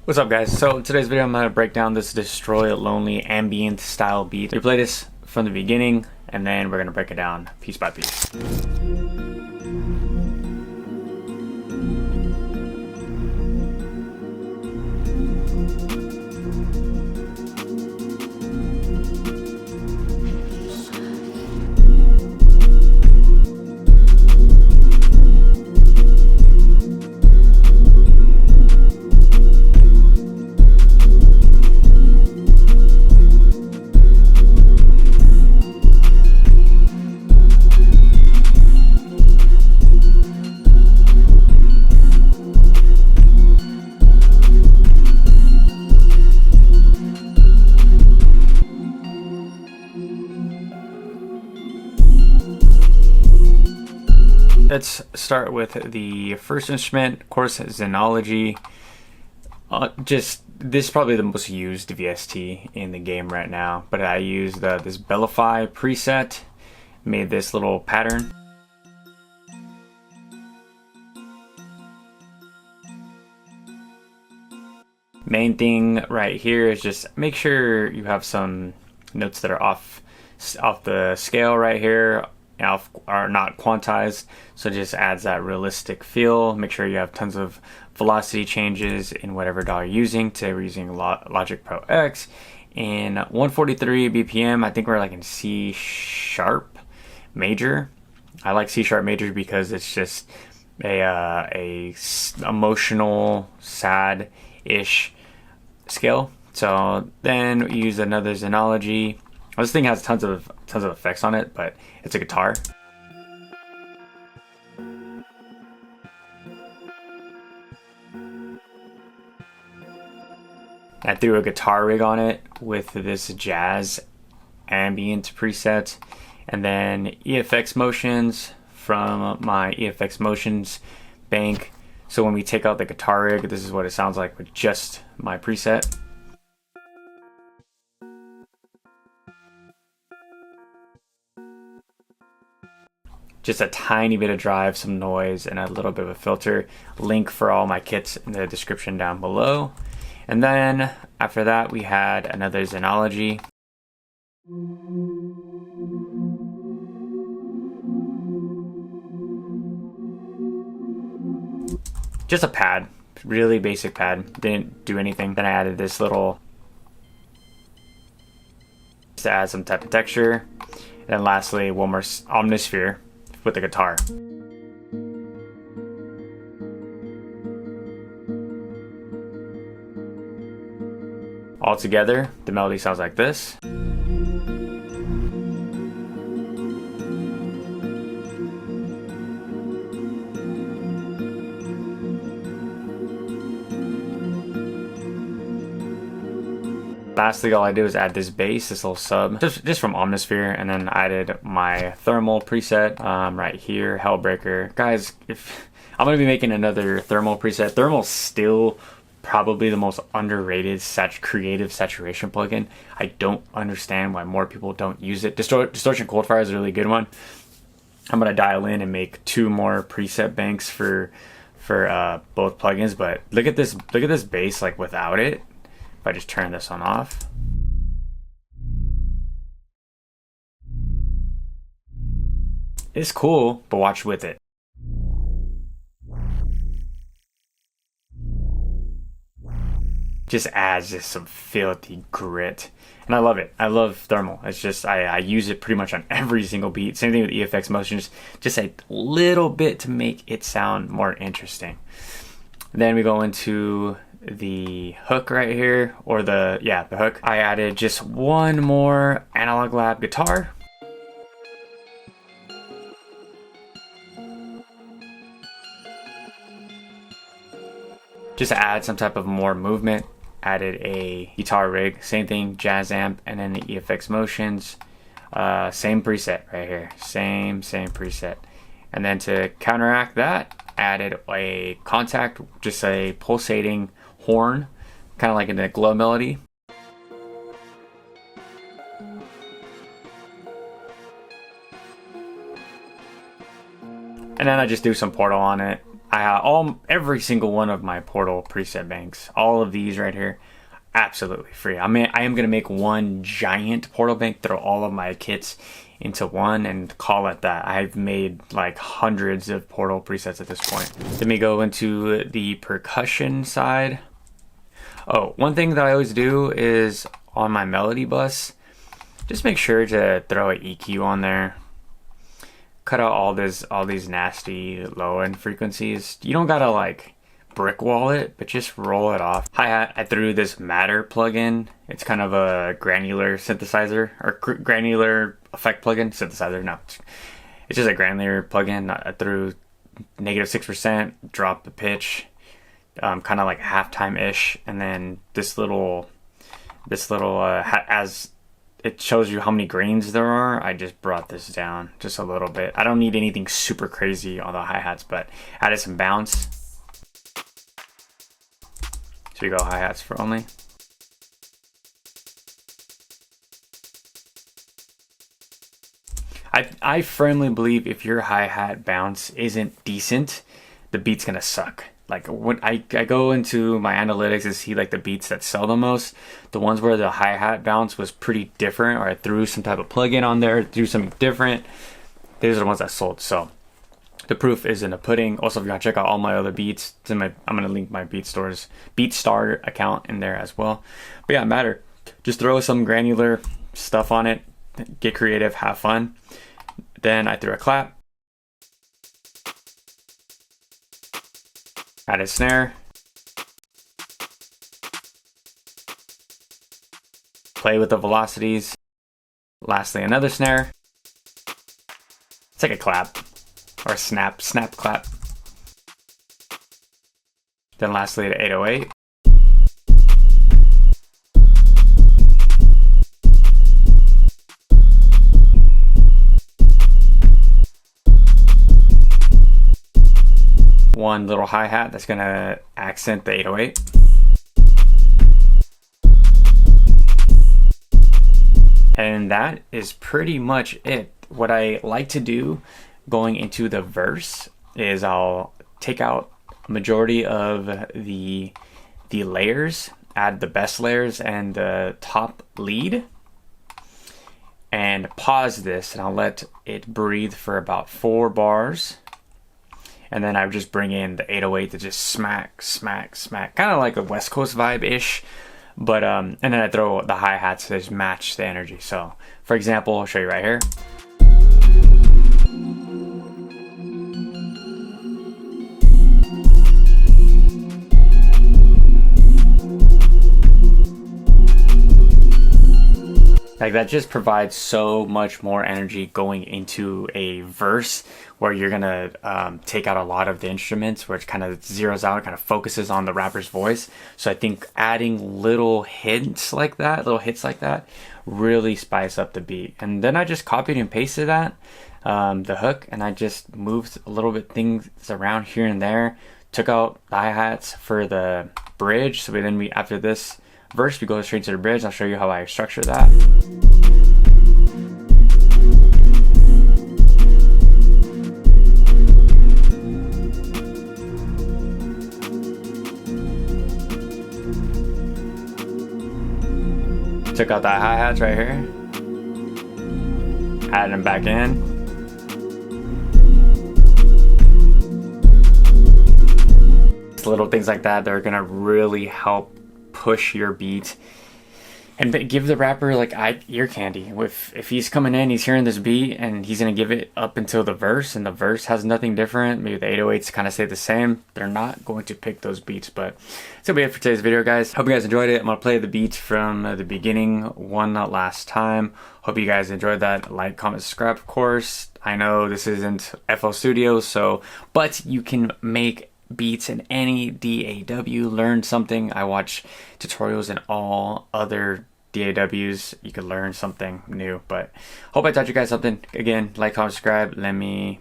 What's up, guys? So in today's video I'm going to break down this Destroy Lonely ambient style beat. We play this from the beginning and then we're going to break it down piece by piece. Let's start with the first instrument, of course, Xenology. Just this is probably the most used VST in the game right now, but I used this Bellify preset, made this little pattern. Main thing right here is just make sure you have some notes that are off the scale right here, are not quantized, so it just adds that realistic feel. Make sure you have tons of velocity changes in whatever DAW you're using. Today we're using Logic Pro X in 143 BPM. I think we're like in C sharp major. I like C sharp major because it's just a emotional, sad-ish scale. So then we use another Xenology. This thing has tons of effects on it, but it's a guitar. I threw a guitar rig on it with this jazz ambient preset, and then EFX motions from my EFX motions bank. So when we take out the guitar rig, this is what it sounds like with just my preset. Just a tiny bit of drive, some noise, and a little bit of a filter. Link for all my kits in the description down below. And then after that, we had another Xenology. Just a pad, really basic pad. Didn't do anything. Then I added this little to add some type of texture. And then lastly, one more Omnisphere with the guitar. All together, the melody sounds like this. Lastly, all I did was add this bass, this little sub, just from Omnisphere, and then I added my thermal preset right here, Hellbreaker. Guys, if I'm gonna be making another thermal preset. Thermal's still probably the most underrated creative saturation plugin. I don't understand why more people don't use it. Distortion Coldfire is a really good one. I'm gonna dial in and make 2 more preset banks for both plugins. But look at this bass like without it. If I just turn this on off. It's cool, but watch with it. Just adds just some filthy grit. And I love it. I love thermal. It's just, I use it pretty much on every single beat. Same thing with EFX motions, just a little bit to make it sound more interesting. Then we go into the hook right here, or the hook. I added just one more Analog Lab guitar. Just to add some type of more movement. Added a guitar rig, same thing, jazz amp, and then the EFX motions. Same preset right here, same preset. And then to counteract that, added a contact, just a pulsating horn, kind of like in the glow melody. And then I just do some Portal on it. I have every single one of my Portal preset banks, all of these right here, absolutely free. I mean, I am gonna make one giant Portal bank, throw all of my kits into one and call it that. I've made like hundreds of Portal presets at this point. Let me go into the percussion side. Oh, one thing that I always do is on my melody bus, just make sure to throw an EQ on there. Cut out all these nasty low end frequencies. You don't gotta like brick wall it, but just roll it off. Hi-hat, I threw this Matter plugin. It's kind of a granular synthesizer or granular effect plugin. Synthesizer, no. It's just a granular plugin. I threw -6%, drop the pitch, kind of like halftime-ish, and then this little as it shows you how many grains there are, I just brought this down just a little bit. I don't need anything super crazy on the hi-hats, but added some bounce. So we go hi-hats for only. I firmly believe if your hi-hat bounce isn't decent, the beat's gonna suck. Like when I go into my analytics and see like the beats that sell the most, the ones where the hi-hat bounce was pretty different, or I threw some type of plugin on there, threw something different, these are the ones that sold. So the proof is in the pudding. Also, if you want to check out all my other beats, I'm gonna link my BeatStar account in there as well. But yeah, Matter, just throw some granular stuff on it, get creative, have fun. Then I threw a clap. Add a snare. Play with the velocities. Lastly, another snare. It's like a clap or a snap clap. Then lastly, the 808. One little hi-hat that's gonna accent the 808. And that is pretty much it. What I like to do going into the verse is I'll take out a majority of the layers, add the best layers and the top lead, and pause this, and I'll let it breathe for about 4 bars. And then I would just bring in the 808 to just smack, smack, smack. Kind of like a West Coast vibe-ish. But, and then I throw the hi-hats to just match the energy. So, for example, I'll show you right here. Like that just provides so much more energy going into a verse where you're gonna take out a lot of the instruments, where it kind of zeroes out, kind of focuses on the rapper's voice. So I think adding little hits like that, really spice up the beat. And then I just copied and pasted that, the hook, and I just moved a little bit things around here and there. Took out the hi-hats for the bridge. So after this verse, we go straight to the bridge. I'll show you how I structure that. Took out the hi-hats right here. Added them back in. Little things like that are gonna really help push your beat and give the rapper like ear candy. If he's coming in, he's hearing this beat and he's gonna give it up until the verse, and the verse has nothing different. Maybe the 808s kind of stay the same. They're not going to pick those beats. But that's gonna be it for today's video, guys. Hope you guys enjoyed it. I'm gonna play the beats from the beginning one last time. Hope you guys enjoyed that. Like, comment, subscribe, of course. I know this isn't FL Studio, but you can make beats in any DAW, learn something. I watch tutorials in all other DAWs. You can learn something new. But hope I taught you guys something. Again, like, comment, subscribe. Let me